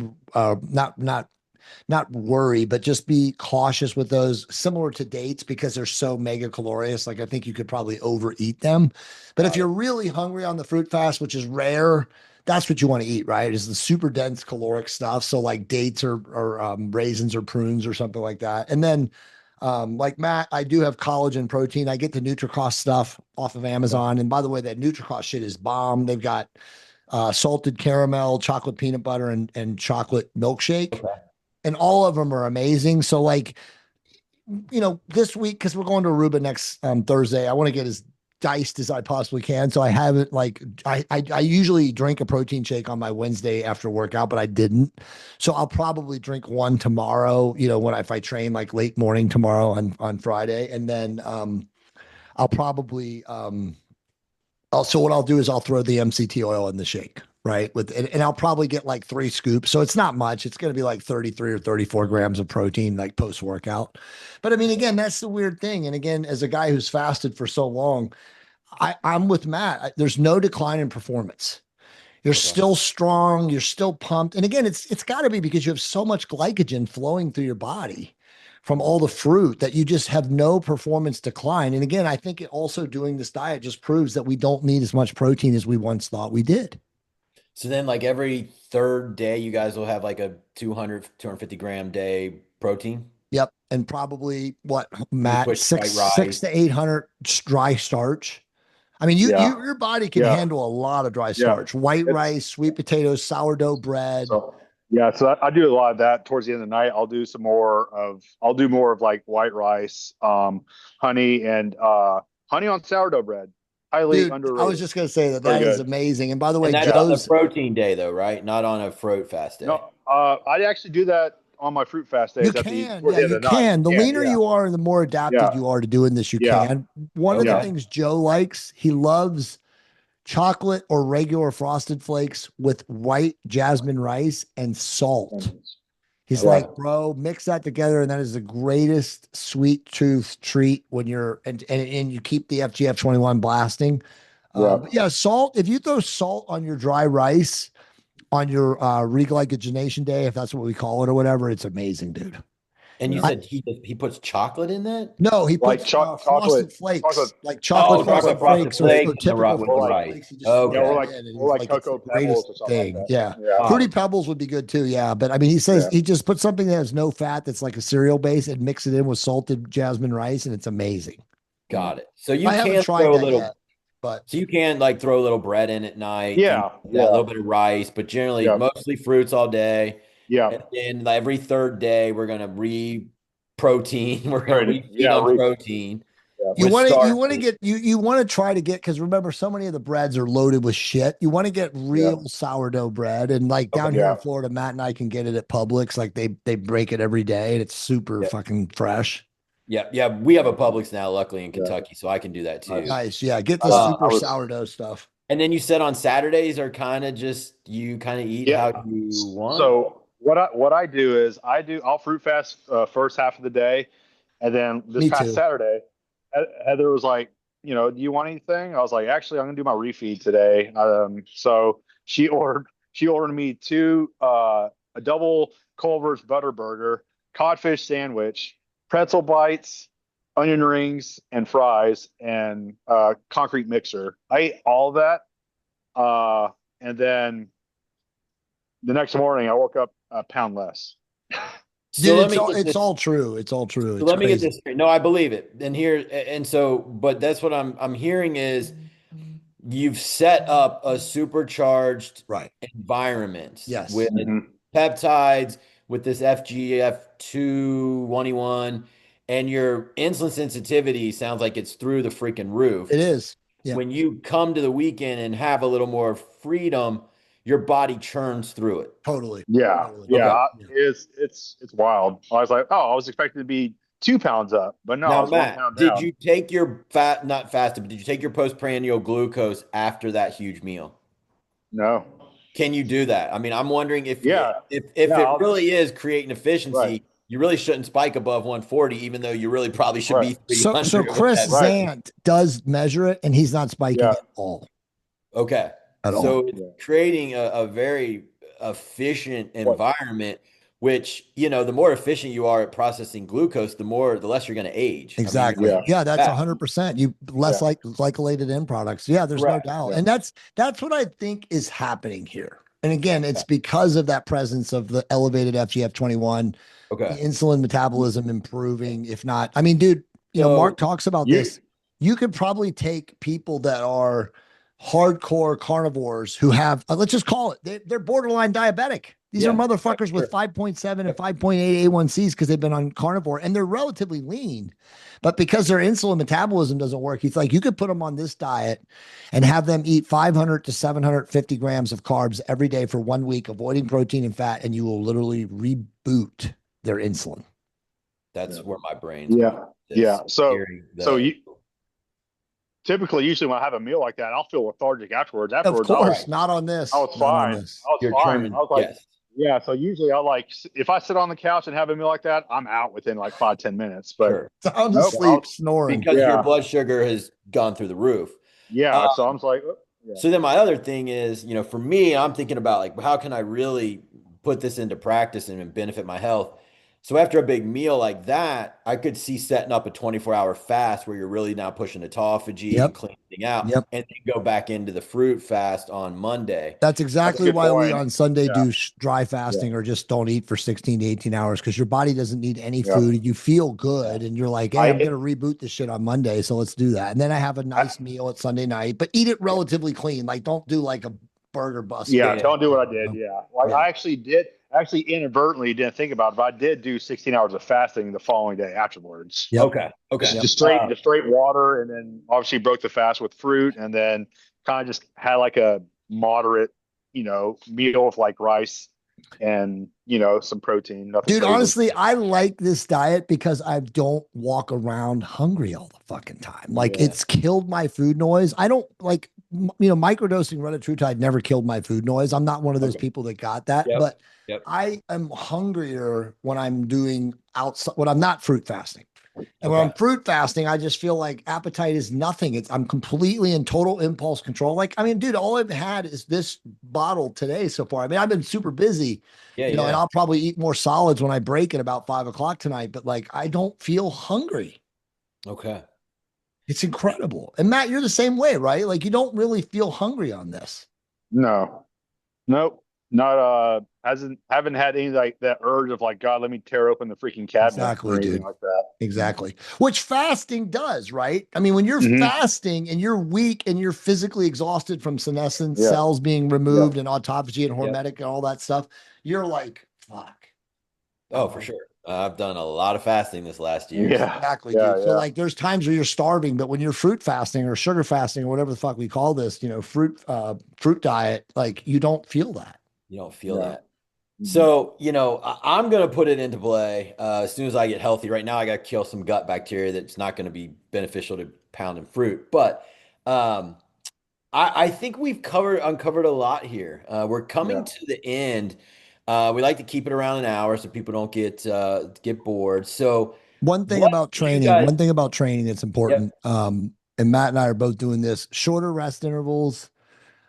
not worry, but just be cautious with those, similar to dates because they're so mega calorious. Like I think you could probably overeat them. But if Got you're it. really hungry on the fruit fast, which is rare, that's what you want to eat, right? Is the super dense caloric stuff. So like dates or raisins or prunes or something like that. And then like Matt, I do have collagen protein. I get the Nutricost stuff off of Okay. Amazon. And by the way, that Nutricost shit is bomb. They've got salted caramel, chocolate peanut butter, and chocolate milkshake, Okay. and all of them are amazing. So like, this week, because we're going to Aruba next Thursday, I want to get as diced as I possibly can. So I haven't like I usually drink a protein shake on my Wednesday after workout, but I didn't. So I'll probably drink one tomorrow, if I train like late morning tomorrow on Friday. And then I'll probably also, what I'll do is I'll throw the MCT oil in the shake, right? And I'll probably get like 3 scoops. So it's not much. It's going to be like 33 or 34 grams of protein, like post workout. But I mean, again, that's the weird thing. And again, as a guy who's fasted for so long, I'm with Matt. There's no decline in performance. You're Okay. still strong. You're still pumped. And again, it's got to be because you have so much glycogen flowing through your body from all the fruit that you just have no performance decline. And again, I think also doing this diet just proves that we don't need as much protein as we once thought we did. So then like every third day, you guys will have like a 250 gram day protein. Yep. And probably what, And you Matt, push six, white six rice. to 800 dry starch. I mean, Yeah, your body can yeah, handle a lot of dry yeah. starch, white It's rice, sweet potatoes, sourdough bread. so yeah. So I do a lot of that towards the end of the night. I'll do more of like white rice, honey, and honey on sourdough bread. Highly Dude, I was underrated. just going to say that Very that is good. amazing. And by the And way, that's on the Joe's, protein day though, right? Not on a fruit fast day. No, I actually do that on my fruit fast you days can, towards yeah, the end you of the night. can. The Yeah, leaner yeah, you are, the more yeah, adapted you are to doing this, you yeah, can. One of the Okay. yeah. things Joe likes, he loves chocolate or regular frosted flakes with white jasmine rice and salt. He's Yeah. like, bro, mix that together, and that is the greatest sweet tooth treat when you're and you keep the FGF 21 blasting. But yeah, salt. If you throw salt on your dry rice on your reglycogenation day, if that's what we call it or whatever, it's amazing, dude. And you Yeah. said he puts chocolate in that? No, he Like puts chocolate, frosted flakes, like Oh, chocolate chocolate frosted frosted flakes flakes or in the typical with the or like frosted rice. flakes. He just yeah, throws Okay. or it like in, and or he's like like, it's the cocoa pebbles greatest or something like thing. that. Yeah. Yeah. Fruity Pebbles would be good too. Yeah. But I mean, he says Yeah. he just puts something that has no fat that's like a cereal base and mix it in with salted jasmine rice, and it's amazing. Got it. So you I haven't can tried throw a that little, yet, but so you can like throw a little bread in at night, things Yeah. like that, a Yeah. little bit of rice, but generally Yeah. mostly fruits all day. Yeah. And then like, every third day we're gonna protein. We're gonna refeed Yeah. on protein Yeah. you with want to you want to starches. get you want to try to get, because remember, so many of the breads are loaded with shit. You want to get Yeah. real sourdough bread, and like down here in Yeah. Florida, Matt and I can get it at Publix. Like they break it every day, and it's super Yeah. fucking fresh. Yeah, yeah. We have a Publix now, luckily in Yeah. Kentucky, so I can do that too. Nice. Nice, yeah. Get I the was, Uh, I super was, sourdough stuff. and then you said on Saturdays are kind of just you kind of eat yeah. how you want. So what I do is I'll fruit fast first half of the day, and then this Me past too. Saturday, Heather was like, do you want anything? I was like, actually, I'm gonna do my refeed today. So she ordered me a double Culver's butter burger, codfish sandwich, pretzel bites, onion rings, and fries, and concrete mixer. I ate all of that, and then the next morning I woke up a pound less. So Dude, let it's me all get it's this. all true. It's all true. So It's let me get crazy. this straight. No, I believe it. But that's what I'm hearing is you've set up a supercharged Right. environment Yes. with Mhm. peptides, with this FGF2 1E1, and your insulin sensitivity sounds like it's through the freaking roof. It is. Yeah. When you come to the weekend and have a little more freedom, your body churns through it. Totally. Yeah, Totally. yeah, Okay. Yeah. it's wild. I was like, oh, I was expecting to be 2 pounds up, but no, I Now, was one Matt, pound did down. you take your not fasted, but did you take your postprandial glucose after that huge meal? No, Can you do that? I mean, I'm wondering if yeah, if yeah, it really is creating right, efficiency, you really shouldn't spike above 140, even though you really probably should right, be So 300 with Chris that. right, Zant does measure it, and he's not spiking yeah, at all. Okay. At all. So it's yeah. creating a very efficient What? environment, which, the more efficient you are at processing glucose, the less you're going to age. I mean, you're Exactly. Yeah, going to Yeah, age that's fast. 100%. You less yeah, like glycolated end products. Yeah, there's no Correct. doubt. yeah, And that's what I think is happening here. And again, it's Okay. because of that presence of the elevated FGF 21, the Okay. insulin metabolism improving. If not, I mean, dude, Mark So, talks about you, this. You could probably take people that are hardcore carnivores who have, let's just call it, they're borderline diabetic. These are yeah. motherfuckers with Sure. 5.7 and 5.8 A1Cs because they've been on carnivore and they're relatively lean. But because their insulin metabolism doesn't work, he's like, you could put them on this diet and have them eat 500 to 750 grams of carbs every day for 1 week, avoiding protein and fat, and you will literally reboot their insulin. That's where my brain's going yeah, with yeah. this. So, Hearing so the you typically usually when I have a meal like that, I'll feel lethargic afterwards. Of Afterwards, course, right. not on I this. was Not on fine. this. I was You're fine. I churning. was like, Yes. yeah. So usually if I sit on the couch and have a meal like that, I'm out within like 5-10 minutes. But Sure. Sound nope, asleep, snoring. Because your yeah, blood sugar has gone through the roof. yeah. Uh, So I'm just like, oh, yeah, so then my other thing is, for me, I'm thinking about like, how can I really put this into practice and benefit my health? So after a big meal like that, I could see setting up a 24-hour fast where you're really now pushing autophagy and Yep. cleaning out, Yep. and then go back into the fruit fast on Monday. That's that's a exactly good why we point. on Sunday Yeah, do dry yeah, fasting or just don't eat for 16 to 18 hours because your body doesn't need any yeah. food. You feel Yeah. good and you're like, hey, I'm I, going to reboot this shit on Monday. So let's do that. And then I have a I nice meal at Sunday night, but eat it relatively clean. Like, don't do like a burger Yeah, yeah, buster. yeah, don't do what I You did. know? Yeah, like Yeah. I actually inadvertently didn't think about it, but I did do 16 hours of fasting the following day afterwards. Yep. okay, okay. Just, Yep. just straight, just straight water, and then obviously broke the fast with fruit, and then kind of just had like a moderate, meal with like rice and some protein, nothing Dude, crazy. honestly, I like this diet because I don't walk around hungry all the fucking time. Like, Yeah, it's killed my food noise. I don't like microdosing retatrutide never killed my food noise. I'm not one of those Okay. people that got that, Yep. but Yep. I am hungrier when I'm doing outside, when I'm not fruit fasting. And when I'm Okay. fruit fasting, I just feel like appetite is nothing. I'm completely in total impulse control. Like, I mean, dude, all I've had is this bottle today so far. I mean, I've been super busy, Yeah. and Yeah. I'll probably eat more solids when I break at about 5 o'clock tonight, but like, I don't feel hungry. Okay. It's incredible. And Matt, you're the same way, right? Like, you don't really feel hungry on this. No, nope, not hasn't haven't had any like that urge of like God, let me tear open the freaking cabinet or Exactly, anything dude. like that. Exactly. Which fasting does, right? I mean, when you're Hmm. fasting and you're weak and you're physically exhausted from senescence, Yeah, cells being yeah, removed and autophagy and Yep. hormetic and all that stuff, you're like, fuck. Oh, for sure. I've done a lot of fasting this last year. So. yeah, Exactly, yeah, dude. So yeah, like there's times where you're starving, but when you're fruit fasting or sugar fasting or whatever the fuck we call this, fruit diet, like you don't feel that. You don't feel yeah. that. Mhm. So, I'm going to put it into play as soon as I get healthy. Right now, I got to kill some gut bacteria that's not going to be beneficial to pounding fruit. But um, I think we've uncovered a lot here. We're coming Yeah. to the end. We like to keep it around an hour so people don't get bored. So, what would you guys? One thing about training that's Yep. important. And Matt and I are both doing this, shorter rest intervals,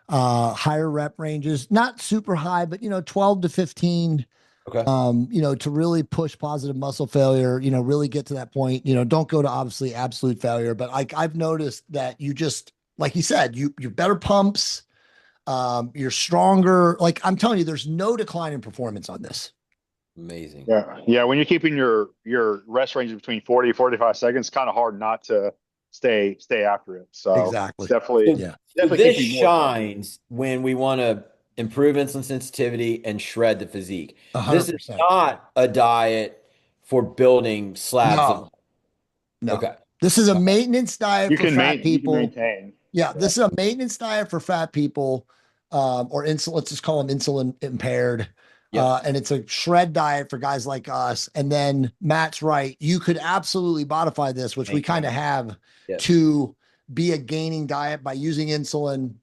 higher rep ranges, not super high, but 12 to 15, Okay. to really push positive muscle failure, really get to that point. Don't go to obviously absolute failure, but like I've noticed that you just, like you said, you're better pumps, you're stronger. Like I'm telling you, there's no decline in performance on this. Amazing. Yeah. Yeah. When you're keeping your rest range between 40 and 45 seconds, kind of hard not to stay after it. So it's Exactly. definitely So, Yeah. so definitely this keeps you more effective. shines when we want to improve insulin sensitivity and shred the physique. A hundred This is percent. not a diet for building slabs of. No, no. Okay. This is a maintenance diet for fat You can people. maintain. Yeah, Yeah. this is a maintenance diet for fat people, or insulin. Let's just call them insulin impaired. Yep. And it's a shred diet for guys like us. And then Matt's right. You could absolutely modify this, which we kind of Maintain. have, Yep. to be a gaining diet by using insulin,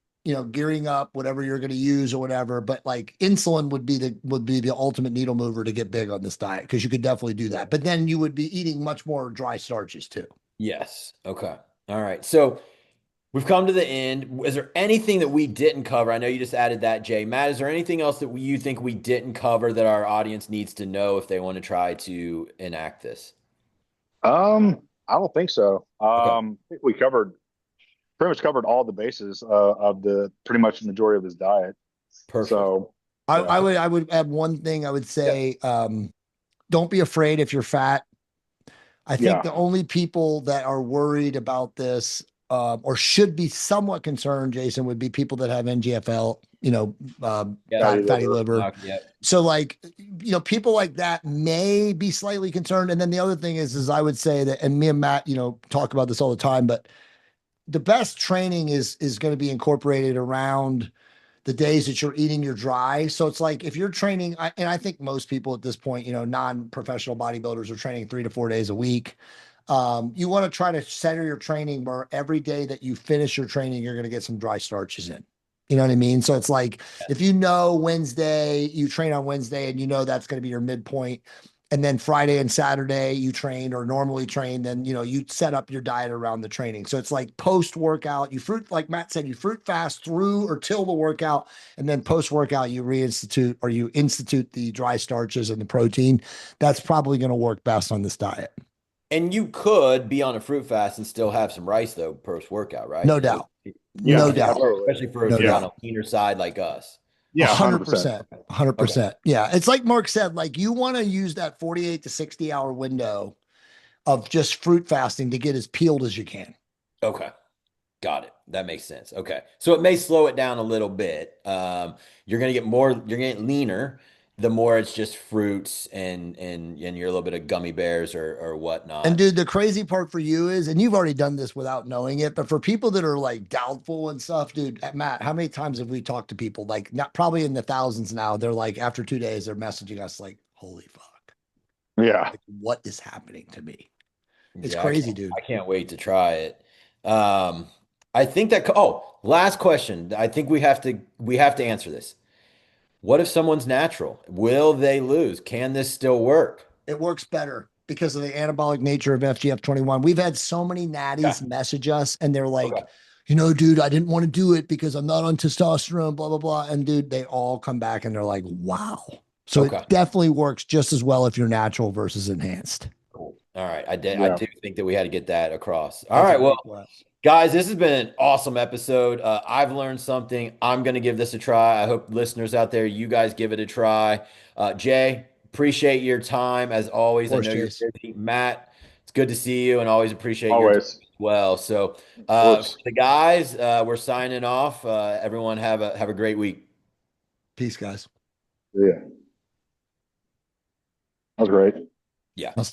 gearing up whatever you're going to use or whatever. But like insulin would be the ultimate needle mover to get big on this diet, because you could definitely do Yeah. that. But then you would be eating much more dry starches too. Yes. Okay. All right. So we've come to the end. Is there anything that we didn't cover? I know you just added that, Jay. Matt, is there anything else that you think we didn't cover that our audience needs to know if they want to try to enact this? I don't think so. Okay. I think we covered pretty much covered all the bases of the pretty much the majority of his diet. Perfect. So I, yeah, I would I would add one thing. I would Yeah. say, don't be afraid if you're fat. I think yeah, the only people that are worried about this, or should be somewhat concerned, Jason, would be people that have NGFL, Yeah. fatty fatty liver. liver. Yep. So like, people like that may be slightly concerned. And then the other thing is I would say that, and me and Matt, talk about this all the time, but the best training is going to be incorporated around the days that you're eating your dry. So it's like if you're training, and I think most people at this point, non-professional bodybuilders are training 3 to 4 days a week. You want to try to center your training where every day that you finish your training, you're going to get some dry starches in. You know what I mean? So it's like if Wednesday, you train on Wednesday and that's going to be your midpoint, and then Friday and Saturday you train or normally train, then you set up your diet around the training. So it's like post workout, you fruit, like Matt said, you fruit fast through or till the workout, and then post workout you reinstitute or you institute the dry starches and the protein. That's probably going to work best on this diet. And you could be on a fruit fast and still have some rice though post workout, right? No doubt. Yeah, No Especially doubt. absolutely. especially for if No you're Yeah, on doubt. a leaner side like us. A yeah, hundred 100%. percent. A hundred Okay. percent. Yeah. It's like Mark said, like you want to use that 48 to 60 hour window of just fruit fasting to get as peeled as you can. Okay. Got it. That makes sense. Okay. So it may slow it down a little bit. You're gonna get leaner the more it's just fruits and you're a little bit of gummy bears or And whatnot. dude, the crazy part for you is, and you've already done this without knowing it, but for people that are like doubtful and stuff, dude, Matt, how many times have we talked to people like not probably in the thousands now? They're like, after 2 days, they're messaging us like, holy fuck, Yeah. like what is happening to me? It's Yeah, crazy, dude. I can't wait to try it. Um, I think that, last question. I think we have to answer this. What if someone's natural? Will they lose? Can this still work? It works better because of the anabolic nature of FGF21. We've had so many Okay. natties message us and they're Okay. like, dude, I didn't want to do it because I'm not on testosterone, blah, blah, blah. And dude, they all come back and they're like, wow. So Okay. it definitely works just as well if you're natural versus enhanced. Cool. All right. I Yeah. do think that we had to get that across. All That's a right. Well, big plus. guys, this has been an awesome episode. I've learned something. I'm going to give this a try. I hope listeners out there, you guys give it a try. Jay, appreciate your time as always. Of I course, know you're Chase. busy. Matt, it's good to see you and always appreciate your time Always. as well. So, Of for course. the guys, we're signing off. Everyone have a great week. Peace, guys. Yeah. That was great. Yeah. I'll stop.